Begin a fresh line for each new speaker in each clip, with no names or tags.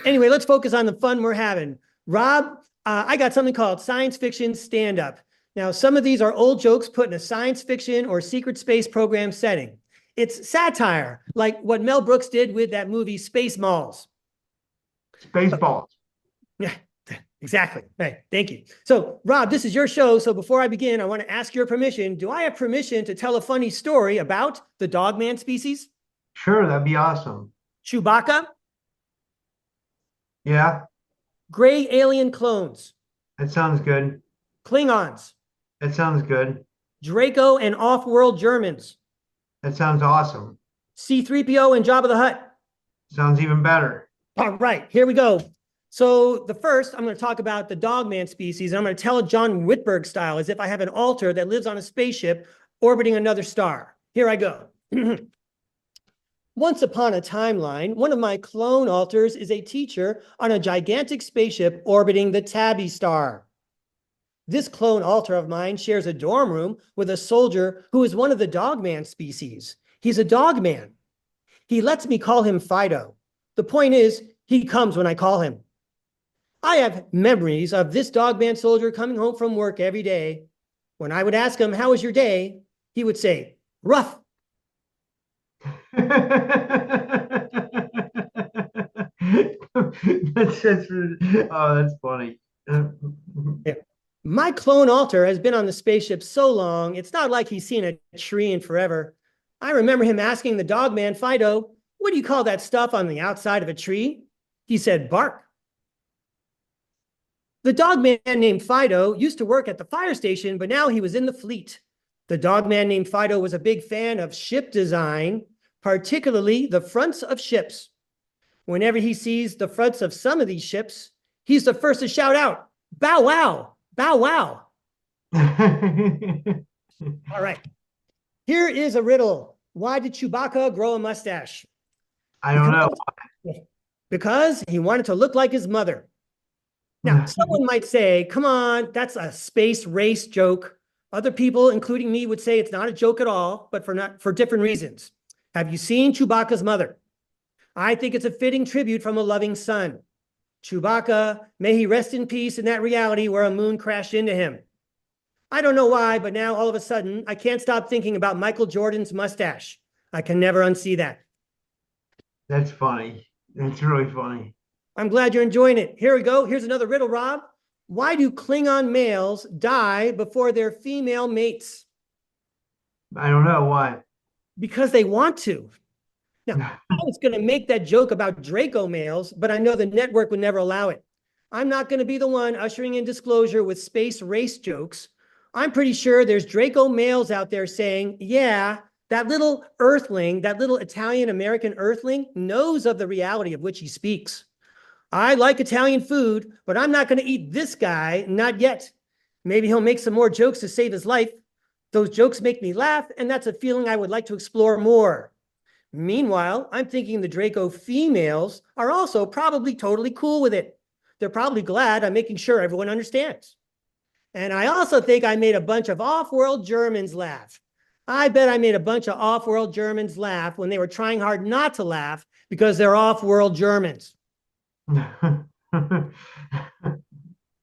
Anyway, let's focus on the fun we're having. Rob, I got something called science fiction stand-up. Now, some of these are old jokes put in a science fiction or secret space program setting. It's satire, like what Mel Brooks did with that movie Space Malls.
Spaceballs.
Yeah, exactly. Right. Thank you. So, Rob, this is your show. So before I begin, I want to ask your permission. Do I have permission to tell a funny story about the Dogman species?
Sure, that'd be awesome.
Chewbacca,
Yeah,
gray alien clones,
that sounds good.
Klingons,
That sounds good.
Draco and Off-World Germans,
That sounds awesome.
C-3PO and Jabba the Hutt.
Sounds even better.
All right, here we go. So the first, I'm going to talk about the Dogman species, and I'm going to tell it John Whitberg style, as if I have an altar that lives on a spaceship orbiting another star. Here I go. Once upon a timeline, one of my clone alters is a teacher on a gigantic spaceship orbiting the Tabby star. This clone alter of mine shares a dorm room with a soldier who is one of the Dogman species. He's a dogman. He lets me call him Fido. The point is, he comes when I call him. I have memories of this Dogman soldier coming home from work every day. When I would ask him, "How was your day?" he would say, "Rough."
That's just, oh, that's funny.
Yeah. My clone alter has been on the spaceship so long, it's not like he's seen a tree in forever. I remember him asking the Dogman Fido, "What do you call that stuff on the outside of a tree?" He said, "Bark." The Dogman named Fido used to work at the fire station, but now he was in the fleet. The Dogman named Fido was a big fan of ship design, particularly the fronts of ships. Whenever he sees the fronts of some of these ships, he's the first to shout out, "Bow wow, bow wow." All right. Here is a riddle. Why did Chewbacca grow a mustache?
I don't know.
Because he wanted to look like his mother. Now, someone might say, come on, that's a space race joke. Other people, including me, would say it's not a joke at all, but for different reasons. Have you seen Chewbacca's mother? I think it's a fitting tribute from a loving son. Chewbacca, may he rest in peace in that reality where a moon crashed into him. I don't know why, but now all of a sudden, I can't stop thinking about Michael Jordan's mustache. I can never unsee that.
That's funny. That's really funny.
I'm glad you're enjoying it. Here we go. Here's another riddle, Rob. Why do Klingon males die before their female mates?
I don't know why.
Because they want to. Now, I was going to make that joke about Draco males, but I know the network would never allow it. I'm not going to be the one ushering in disclosure with space race jokes. I'm pretty sure there's Draco males out there saying, yeah, that little earthling, that little Italian-American earthling knows of the reality of which he speaks. I like Italian food, but I'm not going to eat this guy, not yet. Maybe he'll make some more jokes to save his life. Those jokes make me laugh, and that's a feeling I would like to explore more. Meanwhile, I'm thinking the Draco females are also probably totally cool with it. They're probably glad I'm making sure everyone understands. And I also think I made a bunch of off-world Germans laugh. I bet I made a bunch of off-world Germans laugh when they were trying hard not to laugh because they're off-world Germans.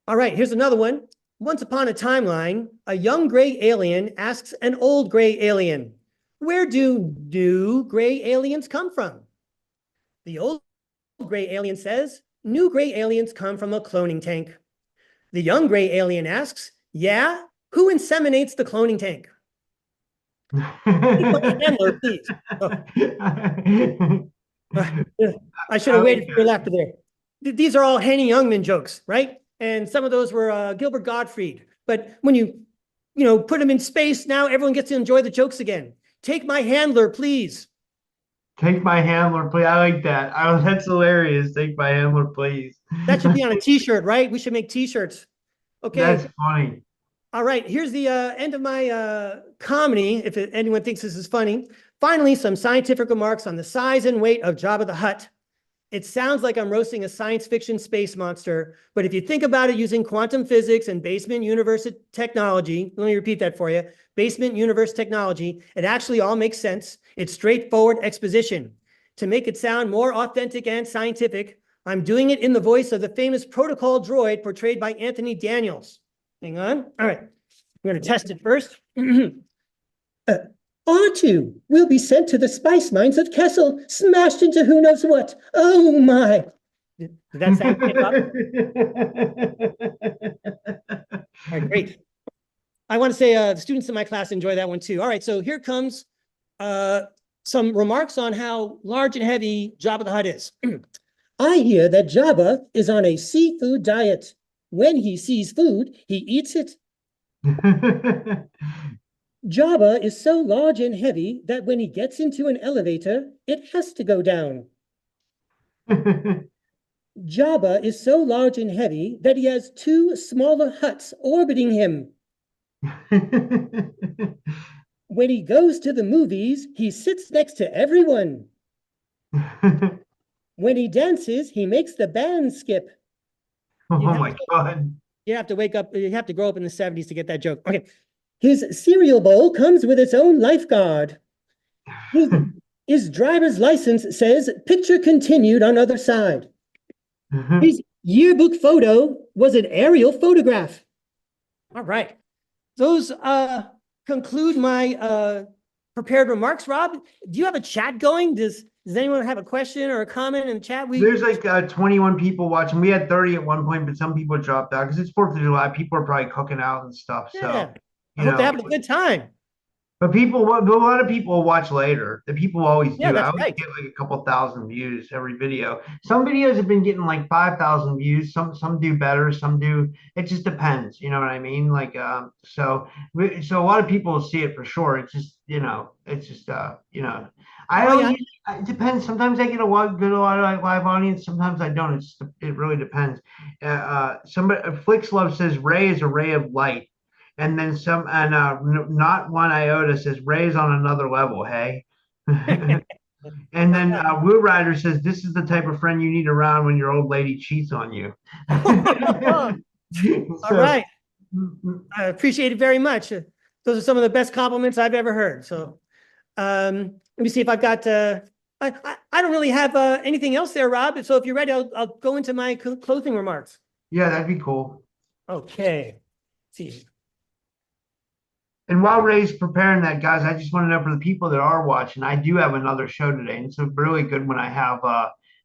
All right, here's another one. Once upon a timeline, a young gray alien asks an old gray alien, "Where do new gray aliens come from?" The old gray alien says, "New gray aliens come from a cloning tank." The young gray alien asks, "Yeah? Who inseminates the cloning tank?" Handler, please. Oh. I should have waited for your laughter there. These are all Henny Youngman jokes, right? And some of those were Gilbert Gottfried. But when you put them in space, now everyone gets to enjoy the jokes again. Take my handler, please.
Take my handler, please. I like that. That's hilarious. Take my handler, please.
That should be on a t-shirt, right? We should make t-shirts. Okay.
That's funny.
All right. Here's the end of my comedy, if anyone thinks this is funny. Finally, some scientific remarks on the size and weight of Jabba the Hutt. It sounds like I'm roasting a science fiction space monster, but if you think about it using quantum physics and basement universe technology, let me repeat that for you, basement universe technology, it actually all makes sense. It's straightforward exposition. To make it sound more authentic and scientific, I'm doing it in the voice of the famous protocol droid portrayed by Anthony Daniels. Hang on. All right. We're going to test it first. R2 will be sent to the spice mines of Kessel, smashed into who knows what. Oh my. Did that sound pick up? All right, great. I want to say the students in my class enjoy that one too. All right, so here comes some remarks on how large and heavy Jabba the Hutt is. I hear that Jabba is on a seafood diet. When he sees food, he eats it. Jabba is so large and heavy that when he gets into an elevator, it has to go down. Jabba is so large and heavy that he has 2 smaller huts orbiting him. When he goes to the movies, he sits next to everyone. When he dances, he makes the band skip.
Oh my God.
You have to wake up, you have to grow up in the 70s to get that joke. Okay. His cereal bowl comes with its own lifeguard. His driver's license says picture continued on other side. His yearbook photo was an aerial photograph. All right. Those conclude my prepared remarks. Rob, do you have a chat going? Does anyone have a question or a comment in the chat?
There's like 21 people watching. We had 30 at one point, but some people dropped out because it's 4th of July. People are probably cooking out and stuff.
Yeah.
So
I hope they're having a good time.
But a lot of people will watch later. The people always do.
Yeah, that's
I always
right.
get like a couple thousand views every video. Some videos have been getting like 5,000 views. Some do better. Some do. It just depends. You know what I mean? Like so a lot of people will see it for sure. It's just I don't. It depends. Sometimes I get a lot of live audience. Sometimes I don't. It really depends. Somebody Flix Love says Ray is a ray of light. And then not one iota says Ray's on another level, hey. And then Woo Rider says this is the type of friend you need around when your old lady cheats on you.
All right. I appreciate it very much. Those are some of the best compliments I've ever heard. So let me see if I've got I don't really have anything else there, Rob. So if you're ready, I'll go into my closing remarks.
Yeah, that'd be cool.
Okay. Let's see.
And while Ray's preparing that, guys, I just want to know for the people that are watching, I do have another show today. And it's a really good one. I have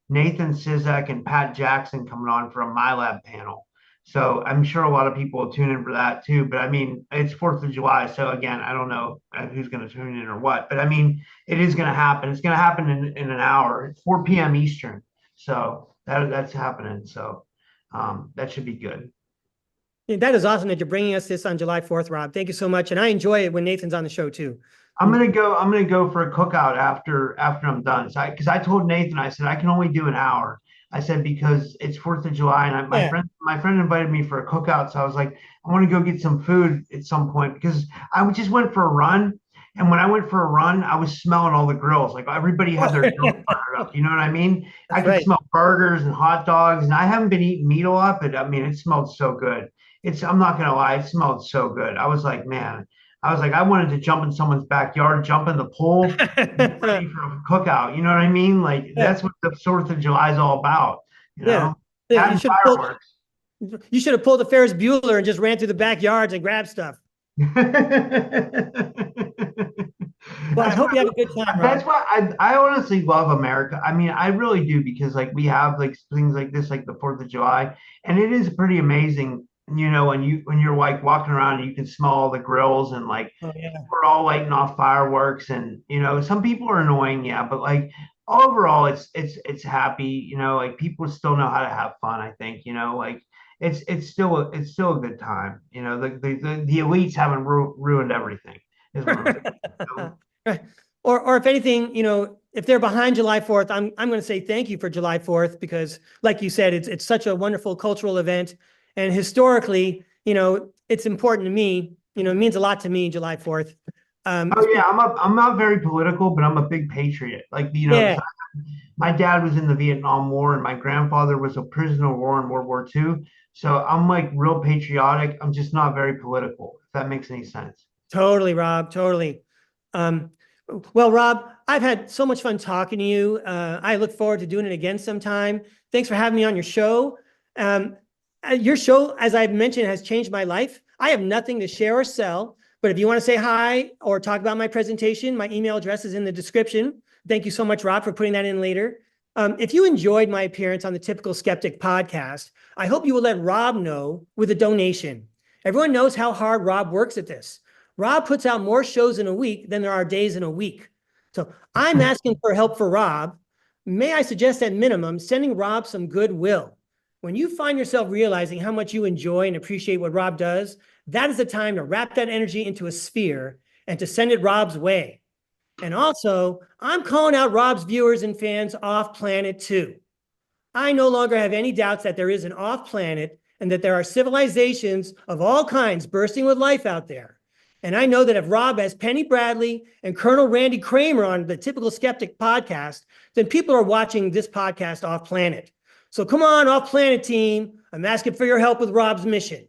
Nathan Sizek and Pat Jackson coming on for a MyLab panel. So I'm sure a lot of people will tune in for that too. But I mean, it's 4th of July. So again, I don't know who's going to tune in or what. But I mean, it is going to happen. It's going to happen in an hour. It's 4 p.m. Eastern. So that's happening. So that should be good.
Yeah, that is awesome that you're bringing us this on July 4th, Rob. Thank you so much. And I enjoy it when Nathan's on the show too.
I'm gonna go for a cookout after I'm done. So because I told Nathan, I said I can only do an hour. I said because it's 4th of July and my friend invited me for a cookout. So I was like, I want to go get some food at some point because I just went for a run. And when I went for a run, I was smelling all the grills. Like everybody had their grill fired up. You know what I mean? I could smell burgers and hot dogs. And I haven't been eating meat a lot, but I mean, it smelled so good. I'm not going to lie, it smelled so good. I was like, man, I wanted to jump in someone's backyard, jump in the pool, ready for a cookout. You know what I mean? Like, that's what the 4th of July is all about. You know?
You should have pulled a Ferris Bueller and just ran through the backyards and grabbed stuff. Well, I hope you have a good time, Rob.
That's why I honestly love America. I mean, I really do because like we have like things like this, like the 4th of July, and it is pretty amazing. You know, when you're like walking around and you can smell all the grills and like we're all lighting off fireworks and you know some people are annoying, yeah, but like overall it's happy. You know, like people still know how to have fun. I think you know like it's still a good time. You know, the elites haven't ruined everything. Is what I'm saying, you know?
Or if anything, you know, if they're behind July 4th, I'm going to say thank you for July 4th because, like you said, it's such a wonderful cultural event. And historically, you know, it's important to me. You know, it means a lot to me, July 4th.
I'm not very political, but I'm a big patriot. Like, you know, my dad was in the Vietnam War and my grandfather was a prisoner of war in World War II. So I'm like real patriotic. I'm just not very political, if that makes any sense.
Totally, Rob. Totally. Well, Rob, I've had so much fun talking to you. I look forward to doing it again sometime. Thanks for having me on your show. Your show, as I've mentioned, has changed my life. I have nothing to share or sell, but if you want to say hi or talk about my presentation, my email address is in the description. Thank you so much, Rob, for putting that in later. If you enjoyed my appearance on the Typical Skeptic podcast, I hope you will let Rob know with a donation. Everyone knows how hard Rob works at this. Rob puts out more shows in a week than there are days in a week. So I'm asking for help for Rob. May I suggest at minimum sending Rob some goodwill? When you find yourself realizing how much you enjoy and appreciate what Rob does, that is the time to wrap that energy into a sphere and to send it Rob's way. And also, I'm calling out Rob's viewers and fans off planet too. I no longer have any doubts that there is an off planet and that there are civilizations of all kinds bursting with life out there. And I know that if Rob has Penny Bradley and Colonel Randy Kramer on the Typical Skeptic podcast, then people are watching this podcast off planet. So come on, off planet team. I'm asking for your help with Rob's mission.